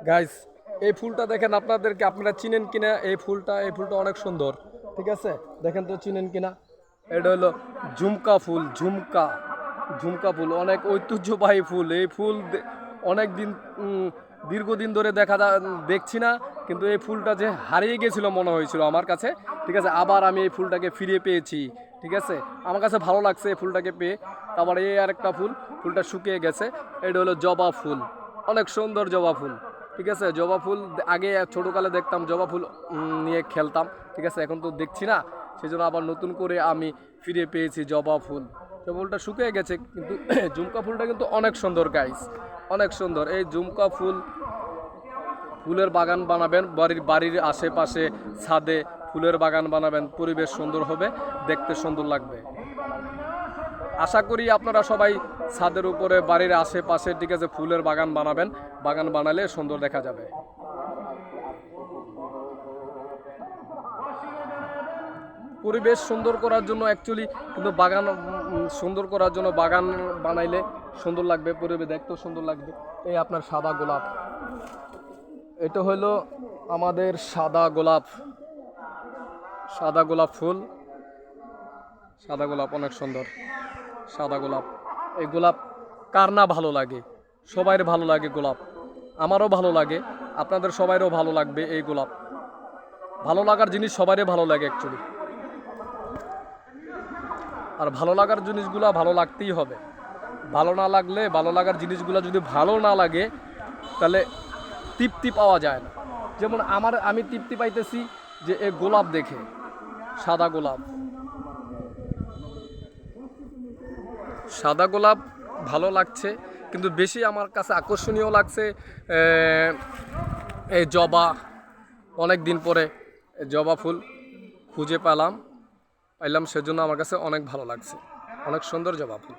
Guys, এই ফুলটা দেখেন, আপনারা চিনেন কিনা এই ফুলটা অনেক সুন্দর। ঠিক আছে, দেখেন তো চিনেন কিনা। এটা হলো ঝুমকা ফুল, ঝুমকা ফুল অনেক ঐতিহ্যবাহী ফুল। এই ফুল অনেক দিন দীর্ঘদিন ধরে দেখছি না, কিন্তু এই ফুলটা যে হারিয়ে গেছিল মনে হয়েছিল আমার কাছে। ঠিক আছে, আবার আমি এই ফুলটাকে ফিরে পেয়েছি। ঠিক আছে, আমার কাছে ভালো লাগছে এই ফুলটাকে পেয়ে। তারপরে এই আরেকটা ফুলটা শুকিয়ে গেছে। এটা হলো জবা ফুল, অনেক সুন্দর জবা ফুল। ঠিক আছে, জবা ফুল আগে ছোটোকালে দেখতাম, জবা ফুল নিয়ে খেলতাম। ঠিক আছে, এখন তো দেখছি না, সেই জন্য আবার নতুন করে আমি ফিরে পেয়েছি জবা ফুল। জবা ফুলটা শুকিয়ে গেছে, কিন্তু ঝুমকা ফুলটা কিন্তু অনেক সুন্দর গাইস, অনেক সুন্দর। এই ঝুমকা ফুলের বাগান বানাবেন, বাড়ির আশেপাশে ছাদে ফুলের বাগান বানাবেন, পরিবেশ সুন্দর হবে, দেখতে সুন্দর লাগবে। আশা করি আপনারা সবাই ছাদের উপরে বাড়ির আশেপাশে, ঠিক আছে, ফুলের বাগান বানাবেন। বাগান বানালে সুন্দর দেখা যাবে। পরিবেশ সুন্দর করার জন্য অ্যাকচুয়ালি কিন্তু বাগান সুন্দর করার জন্য বাগান বানাইলে সুন্দর লাগবে, পরিবেশ দেখতেও সুন্দর লাগবে। এই আপনার সাদা গোলাপ, এটা হলো আমাদের সাদা গোলাপ ফুল। সাদা গোলাপ অনেক সুন্দর, সাদা গোলাপ। এই গোলাপ কার না ভালো লাগে, সবাইয়ের ভালো লাগে গোলাপ, আমারও ভালো লাগে, আপনাদের সবাইরও ভালো লাগবে। এই গোলাপ ভালো লাগার জিনিস সবারই ভালো লাগে অ্যাকচুয়ালি। আর ভালো লাগার জিনিসগুলো ভালো লাগতেই হবে। ভালো না লাগলে, ভালো লাগার জিনিসগুলো যদি ভালো না লাগে, তাহলে তৃপ্তি পাওয়া যায় না। যেমন আমি তৃপ্তি পাইতেছি যে এই গোলাপ দেখে, সাদা গোলাপ। সাদা গোলাপ ভালো লাগছে, কিন্তু বেশি আমার কাছে আকর্ষণীয় লাগছে এই জবা। অনেক দিন পরে জবা ফুল খুঁজে পাইলাম, সেজন্য আমার কাছে অনেক ভালো লাগছে। অনেক সুন্দর জবা ফুল।